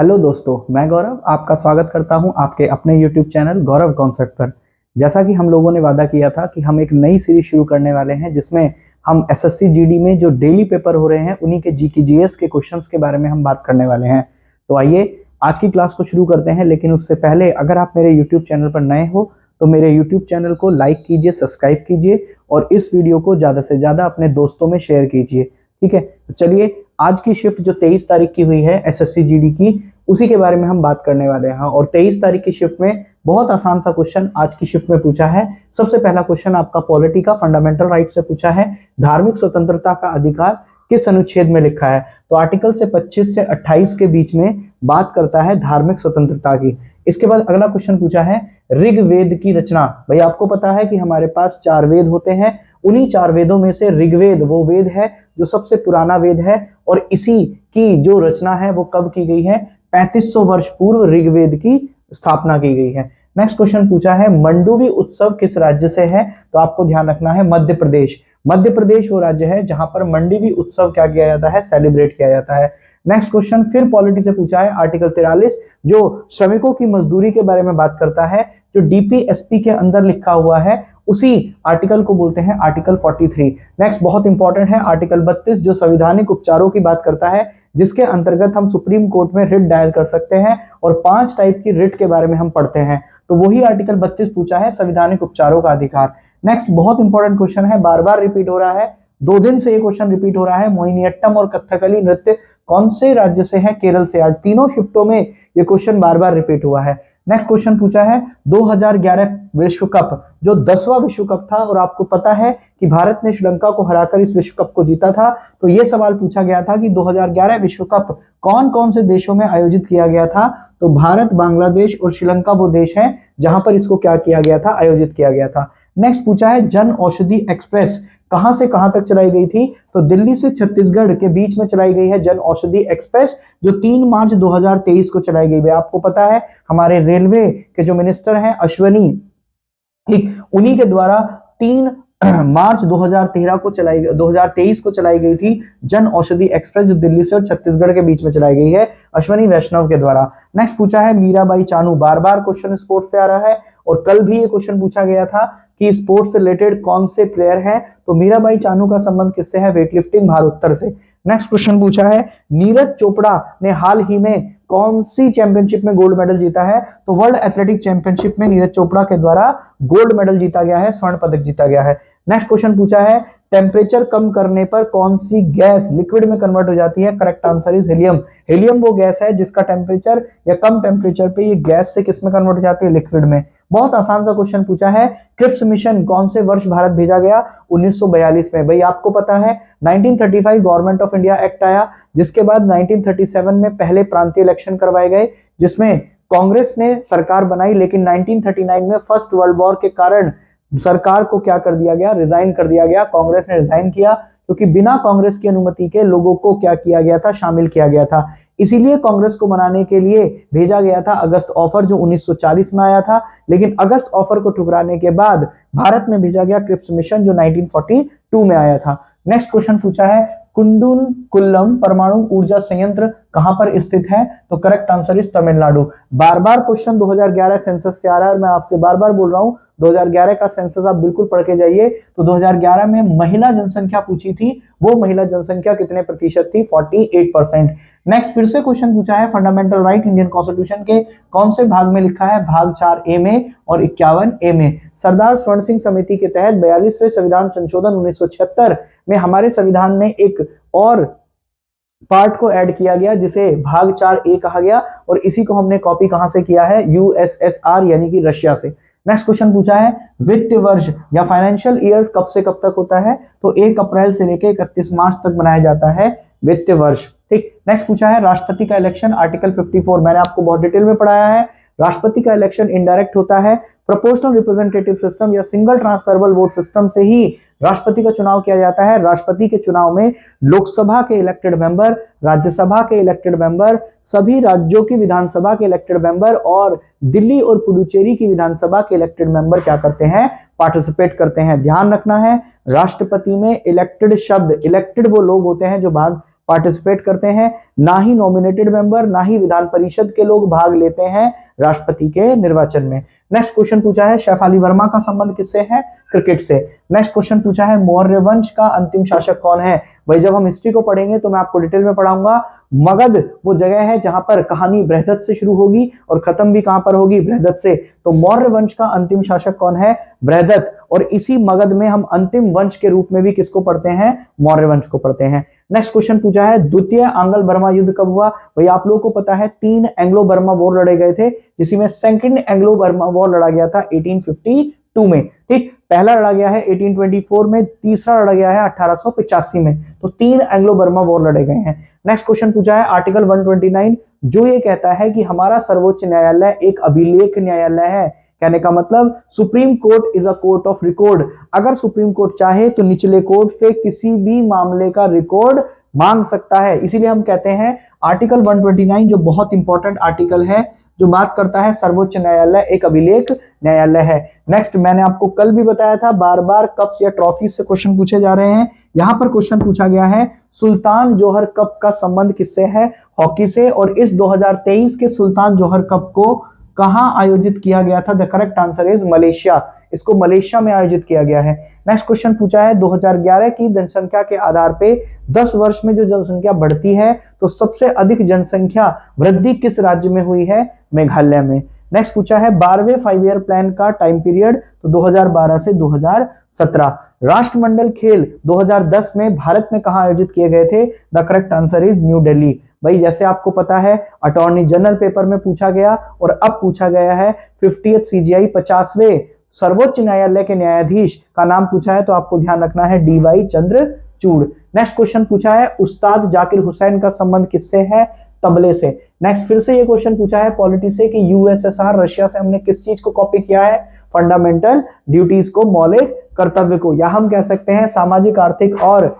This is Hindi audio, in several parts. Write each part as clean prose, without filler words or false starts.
हेलो दोस्तों, मैं गौरव आपका स्वागत करता हूं आपके अपने YouTube चैनल गौरव कॉन्सेप्ट पर। जैसा कि हम लोगों ने वादा किया था कि हम एक नई सीरीज शुरू करने वाले हैं जिसमें हम एसएससी जीडी में जो डेली पेपर हो रहे हैं उन्हीं के जीके जीएस के क्वेश्चंस के बारे में हम बात करने वाले हैं। तो आइए आज की क्लास को शुरू करते हैं, लेकिन उससे पहले अगर आप मेरे YouTube चैनल पर नए हो तो मेरे YouTube चैनल को लाइक कीजिए, सब्सक्राइब कीजिए और इस वीडियो को ज़्यादा से ज़्यादा अपने दोस्तों में शेयर कीजिए। ठीक है, तो चलिए आज की शिफ्ट जो 23 तारीख की हुई है एसएससी जीडी की, उसी के बारे में हम बात करने वाले हैं। और 23 तारीख की शिफ्ट में बहुत आसान सा क्वेश्चन आज की शिफ्ट में पूछा है। सबसे पहला क्वेश्चन आपका पॉलिटी का फंडामेंटल राइट से पूछा है। धार्मिक स्वतंत्रता का अधिकार किस अनुच्छेद में लिखा है? तो आर्टिकल से 25 से 28 के बीच में बात करता है धार्मिक स्वतंत्रता की। इसके बाद अगला क्वेश्चन पूछा है ऋग्वेद की रचना। भाई आपको पता है कि हमारे पास 4 वेद होते हैं, उन्हीं 4 वेदों में से ऋग्वेद वो वेद है जो सबसे पुराना वेद है और इसी की जो रचना है वो कब की गई है? 3500 वर्ष पूर्व ऋग्वेद की स्थापना की गई है। नेक्स्ट क्वेश्चन पूछा है मंडूवी उत्सव किस राज्य से है? तो आपको ध्यान रखना है मध्य प्रदेश। मध्य प्रदेश वो राज्य है जहां पर मंडूवी उत्सव क्या किया जाता है? सेलिब्रेट किया जाता है। नेक्स्ट क्वेश्चन फिर पॉलिटी से पूछा है आर्टिकल 43 जो श्रमिकों की मजदूरी के बारे में बात करता है, जो डीपीएसपी के अंदर लिखा हुआ है उसी आर्टिकल को बोलते हैं आर्टिकल 43। नेक्स्ट बहुत इंपॉर्टेंट है आर्टिकल 32 जो संवैधानिक उपचारों की बात करता है, जिसके अंतर्गत हम सुप्रीम कोर्ट में रिट दायर कर सकते हैं और 5 टाइप की रिट के बारे में हम पढ़ते हैं। तो वही आर्टिकल 32 पूछा है, संवैधानिक उपचारों का अधिकार। नेक्स्ट बहुत इंपॉर्टेंट क्वेश्चन है, बार बार रिपीट हो रहा है, 2 दिन से ये क्वेश्चन रिपीट हो रहा है। मोहिनीअट्टम और कथकली नृत्य कौन से राज्य से है? केरल से। आज तीनों शिफ्टों में ये क्वेश्चन बार बार रिपीट हुआ है। नेक्स्ट क्वेश्चन पूछा है 2011 विश्व कप जो 10वां विश्व कप था, और आपको पता है कि भारत ने श्रीलंका को हराकर इस विश्व कप को जीता था। तो यह सवाल पूछा गया था कि 2011 विश्व कप कौन कौन से देशों में आयोजित किया गया था? तो भारत, बांग्लादेश और श्रीलंका वो देश हैं जहां पर इसको क्या किया गया था? आयोजित किया गया था। नेक्स्ट पूछा है जन औषधि एक्सप्रेस कहां से कहां तक चलाई गई थी? तो दिल्ली से छत्तीसगढ़ के बीच में चलाई गई है जन औषधि एक्सप्रेस, जो 3 मार्च 2023 को चलाई गई है। आपको पता है हमारे रेलवे के जो मिनिस्टर हैं अश्वनी, ठीक, उन्हीं के द्वारा 3 मार्च 2023 को चलाई गई थी जन औषधि एक्सप्रेस, जो दिल्ली से और छत्तीसगढ़ के बीच में चलाई गई है अश्वनी वैष्णव के द्वारा। नेक्स्ट पूछा है मीराबाई चानू। बार बार क्वेश्चन स्पोर्ट्स से आ रहा है और कल भी ये क्वेश्चन पूछा गया था कि स्पोर्ट्स से रिलेटेड कौन से प्लेयर हैं? तो मीराबाई चानू का संबंध किससे है? वेटलिफ्टिंग भारोत्तोलन से। नेक्स्ट क्वेश्चन पूछा है नीरज चोपड़ा ने हाल ही में कौन सी चैंपियनशिप में गोल्ड मेडल जीता है? तो वर्ल्ड एथलेटिक चैंपियनशिप में नीरज चोपड़ा के द्वारा गोल्ड मेडल जीता गया है, स्वर्ण पदक जीता गया है। नेक्स्ट क्वेश्चन पूछा है टेम्परेचर कम करने पर कौन सी गैस लिक्विड में कन्वर्ट हो जाती है? Correct answer is helium. Helium वो गैस है जिसका टेम्परेचर या कम टेम्परेचर पे ये गैस से किस में कन्वर्ट हो जाती है? लिक्विड में। बहुत आसान सा क्वेश्चन पूछा है क्रिप्स मिशन कौन से वर्ष भारत भेजा गया? 1942 में। भाई आपको पता है 1935 गवर्नमेंट ऑफ इंडिया एक्ट आया, जिसके बाद 1937 में पहले प्रांतीय इलेक्शन करवाए गए जिसमें कांग्रेस ने सरकार बनाई, लेकिन 1939 में फर्स्ट वर्ल्ड वॉर के कारण सरकार को क्या कर दिया गया? रिजाइन कर दिया गया। कांग्रेस ने रिजाइन किया क्योंकि बिना कांग्रेस की अनुमति के लोगों को क्या किया गया था? शामिल किया गया था। इसीलिए कांग्रेस को बनाने के लिए भेजा गया था अगस्त ऑफर, जो 1940 में आया था, लेकिन अगस्त ऑफर को ठुकराने के बाद भारत में भेजा गया क्रिप्स मिशन जो 1942 में आया था। नेक्स्ट क्वेश्चन पूछा है कुंडुनकुल्लम परमाणु ऊर्जा संयंत्र कहां पर स्थित है? तो correct answer is Tamil Nadu. Bar bar question 2011 census से आ रहा है और मैं आपसे बार बार बोल रहा हूं 2011 का सेंसस आप बिल्कुल पढ़ के जाइए। तो 2011 में महिला जनसंख्या पूछी थी, वो महिला जनसंख्या कितने प्रतिशत थी? 48%। नेक्स्ट फिर से क्वेश्चन पूछा है फंडामेंटल राइट इंडियन कॉन्स्टिट्यूशन के कौन से भाग में लिखा है? भाग 4A में और 51A में। सरदार स्वर्ण सिंह समिति के तहत 42वें संविधान संशोधन 1976 में हमारे संविधान में एक और पार्ट को ऐड किया गया जिसे भाग 4A कहा गया, और इसी को हमने कॉपी कहां से किया है? यूएसएसआर यानी कि रशिया से। नेक्स्ट क्वेश्चन पूछा है वित्तीय वर्ष या फाइनेंशियल ईयर्स कब से कब तक होता है? तो 1 अप्रैल से लेकर 31 मार्च तक बनाया जाता है वित्तीय वर्ष। ठीक, नेक्स्ट पूछा है राष्ट्रपति का इलेक्शन आर्टिकल 54, मैंने आपको बहुत डिटेल में पढ़ाया है। राष्ट्रपति का इलेक्शन इनडायरेक्ट होता है, प्रोपोर्शनल रिप्रेजेंटेटिव सिस्टम या सिंगल ट्रांसफरेबल वोट सिस्टम से ही राष्ट्रपति का चुनाव किया जाता है। राष्ट्रपति के चुनाव में लोकसभा के इलेक्टेड मेंबर, राज्यसभा के इलेक्टेड मेंबर, सभी राज्यों की विधानसभा के इलेक्टेड मेंबर और दिल्ली और पुडुचेरी की विधानसभा के इलेक्टेड मेंबर क्या करते हैं? पार्टिसिपेट करते हैं। ध्यान रखना है राष्ट्रपति में इलेक्टेड शब्द, इलेक्टेड वो लोग होते हैं जो भाग पार्टिसिपेट करते हैं, ना ही नॉमिनेटेड मेंबर, ना ही विधान परिषद के लोग भाग लेते हैं राष्ट्रपति के निर्वाचन में। नेक्स्ट क्वेश्चन पूछा है शेफाली वर्मा का संबंध किससे है? क्रिकेट से। नेक्स्ट क्वेश्चन पूछा है मौर्य वंश का अंतिम शासक कौन है? भाई जब हम हिस्ट्री को पढ़ेंगे तो मैं आपको डिटेल में पढ़ाऊंगा। मगध वो जगह है जहां पर कहानी बृहदत्त से शुरू होगी और खत्म भी कहां पर होगी? बृहदत्त से। तो मौर्य वंश का अंतिम शासक कौन है? बृहदत्त। और इसी मगध में हम अंतिम वंश के रूप में भी किसको पढ़ते हैं? मौर्य वंश को पढ़ते हैं। नेक्स्ट क्वेश्चन पूछा है द्वितीय आंग्ल बर्मा युद्ध कब हुआ? भाई आप लोगों को पता है 3 एंग्लो बर्मा वॉर लड़े गए थे, जिसमें सेकंड एंग्लो बर्मा वॉर लड़ा गया था 1852 में। ठीक, पहला लड़ा गया है 1824 में, तीसरा लड़ा गया है 1885 में। तो 3 एंग्लो बर्मा वॉर लड़े गए हैं। नेक्स्ट क्वेश्चन पूछा है आर्टिकल 129 जो ये कहता है कि हमारा सर्वोच्च न्यायालय एक अभिलेख न्यायालय है। कहने का मतलब supreme court is a court of record. अगर सुप्रीम कोर्ट चाहे तो निचले कोर्ट से किसी भी मामले का रिकॉर्ड मांग सकता है। इसीलिए हम कहते हैं आर्टिकल 129 जो बहुत इंपॉर्टेंट आर्टिकल है, जो बात करता है सर्वोच्च न्यायालय एक अभिलेख न्यायालय है। नेक्स्ट मैंने आपको कल भी बताया था बार बार कप्स या ट्रॉफीज से क्वेश्चन पूछे जा रहे हैं। यहां पर क्वेश्चन पूछा गया है सुल्तान जोहर कप का संबंध किससे है? हॉकी से। और इस 2023 के सुल्तान जोहर कप को कहां आयोजित किया गया था? The correct answer is Malaysia. इसको मलेशिया में आयोजित किया गया है। नेक्स्ट क्वेश्चन पूछा है 2011 की जनसंख्या के आधार पे 10 वर्ष में जो जनसंख्या बढ़ती है तो सबसे अधिक जनसंख्या वृद्धि किस राज्य में हुई है? मेघालय में। नेक्स्ट पूछा है 12वें 5 ईयर प्लान का टाइम पीरियड, तो 2012 से 2017। राष्ट्रमंडल खेल 2010 में भारत में कहां आयोजित किए गए थे? The correct answer is new Delhi. भाई जैसे आपको पता है अटॉर्नी जनरल पेपर में पूछा गया और अब पूछा गया है 50th CGI 50वें सर्वोच्च न्यायालय के न्यायाधीश का नाम पूछा है, तो आपको ध्यान रखना है DY चंद्रचूड़। नेक्स्ट क्वेश्चन पूछा है उस्ताद जाकिर हुसैन का संबंध किससे है? तबले से। नेक्स्ट फिर से ये क्वेश्चन पूछा है पॉलिटी से कि USSR रशिया से हमने किस चीज को कॉपी किया है? फंडामेंटल ड्यूटीज को, मौलिक कर्तव्य को, या हम कह सकते हैं सामाजिक आर्थिक और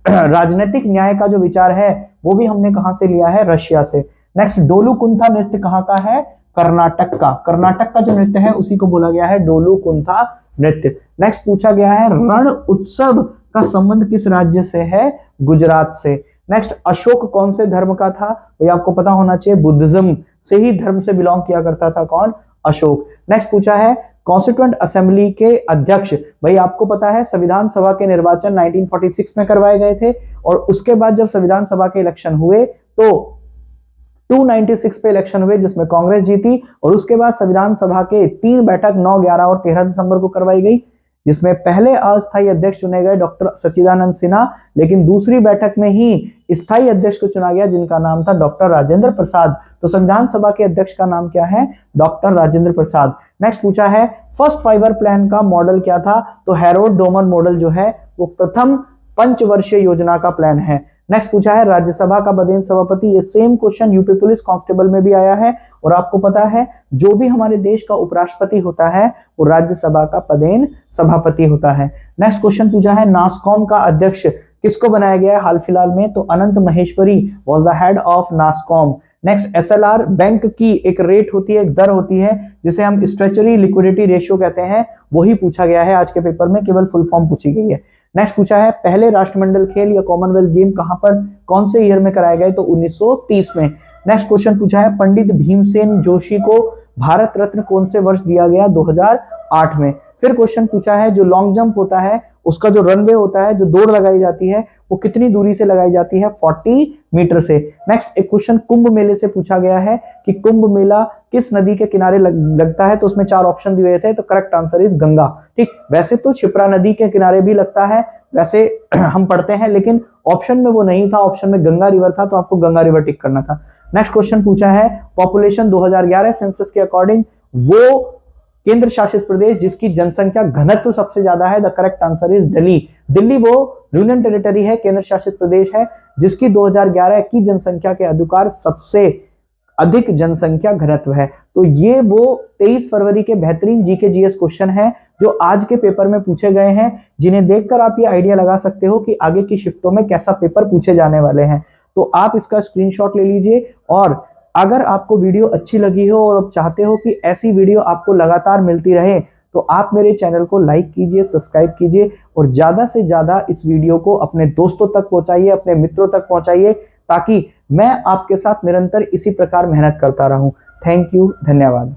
राजनीतिक न्याय का जो विचार है वो भी हमने कहां से लिया है? रशिया से। नेक्स्ट डोलू कुंथा नृत्य कहां का है? कर्नाटक का। कर्नाटक का जो नृत्य है उसी को बोला गया है डोलू कुंथा नृत्य। नेक्स्ट पूछा गया है रण उत्सव का संबंध किस राज्य से है? गुजरात से। नेक्स्ट अशोक कौन से धर्म का था? तो ये आपको पता होना चाहिए बुद्धिज्म से ही धर्म से बिलोंग किया करता था। कौन? अशोक। नेक्स्ट पूछा है कॉन्स्टिट्यूएंट असेंबली के अध्यक्ष, भाई आपको पता है संविधान सभा के निर्वाचन 1946 में करवाए गए थे और उसके बाद जब संविधान सभा के इलेक्शन हुए तो 296 पे इलेक्शन हुए जिसमें कांग्रेस जीती और उसके बाद संविधान सभा के 3 बैठक 9, 11 और 13 दिसंबर को करवाई गई, जिसमें पहले अस्थायी अध्यक्ष चुने गए डॉक्टर सच्चिदानंद सिन्हा, लेकिन दूसरी बैठक में ही स्थायी अध्यक्ष को चुना गया जिनका नाम था डॉक्टर राजेंद्र प्रसाद। तो संविधान सभा के अध्यक्ष का नाम क्या है? डॉक्टर राजेंद्र प्रसाद। नेक्स्ट पूछा है फर्स्ट 5 ईयर प्लान का मॉडल क्या था? तो हैरोल्ड डोमर मॉडल जो है वो प्रथम पंचवर्षीय योजना का प्लान है। नेक्स्ट पूछा है राज्यसभा का बदेन सभापति, ये same question UP police constable में भी आया है और आपको पता है जो भी हमारे देश का उपराष्ट्रपति होता है वो राज्यसभा का पदेन सभापति होता है। नेक्स्ट क्वेश्चन पूछा है नासकॉम का अध्यक्ष किसको बनाया गया है हाल फिलहाल में? तो Anant Maheshwari was the head of Nasscom. Next SLR bank की एक रेट होती है, एक दर होती है जिसे हम स्ट्रेचरी लिक्विडिटी रेशियो कहते हैं, वही पूछा गया है आज के पेपर में, केवल फुल फॉर्म पूछी गई है। नेक्स्ट पूछा है पहले राष्ट्रमंडल खेल या कॉमनवेल्थ गेम कहां पर कौन से ईयर में कराए गए? तो 1930 में। नेक्स्ट क्वेश्चन पूछा है पंडित भीमसेन जोशी को भारत रत्न कौन से वर्ष दिया गया? 2008 में। फिर क्वेश्चन पूछा है जो लॉन्ग जंप होता है उसका जो रनवे होता है, जो दौड़ लगाई जाती है वो कितनी दूरी से लगाई जाती है? 40 मीटर से। नेक्स्ट एक क्वेश्चन कुंभ मेले से पूछा गया है कि कुंभ मेला किस नदी के किनारे लगता है? तो उसमें 4 ऑप्शन दिए थे, तो करेक्ट आंसर इज गंगा। ठीक, वैसे तो शिप्रा नदी के किनारे भी लगता है, वैसे हम पढ़ते हैं, लेकिन ऑप्शन में वो नहीं था, ऑप्शन में गंगा रिवर था, तो आपको गंगा रिवर टिक करना था। नेक्स्ट क्वेश्चन पूछा है पॉपुलेशन 2011 सेंसस के अकॉर्डिंग वो केंद्र शासित प्रदेश जिसकी जनसंख्या घनत्व सबसे ज्यादा है? The correct answer is Delhi. Delhi वो यूनियन टेरिटरी है, केंद्र शासित प्रदेश है जिसकी 2011 की जनसंख्या के अनुसार सबसे अधिक जनसंख्या घनत्व है। तो ये वो 23 फरवरी के बेहतरीन जीके जीएस क्वेश्चन है जो आज के पेपर में पूछे गए हैं, जिन्हें देखकर आप ये आइडिया लगा सकते हो कि आगे की शिफ्टों में कैसा पेपर पूछे जाने वाले हैं। तो आप इसका स्क्रीनशॉट ले लीजिए और अगर आपको वीडियो अच्छी लगी हो और आप चाहते हो कि ऐसी वीडियो आपको लगातार मिलती रहे तो आप मेरे चैनल को लाइक कीजिए, सब्सक्राइब कीजिए और ज़्यादा से ज़्यादा इस वीडियो को अपने दोस्तों तक पहुंचाइए, अपने मित्रों तक पहुंचाइए, ताकि मैं आपके साथ निरंतर इसी प्रकार मेहनत करता रहूं। थैंक यू, धन्यवाद।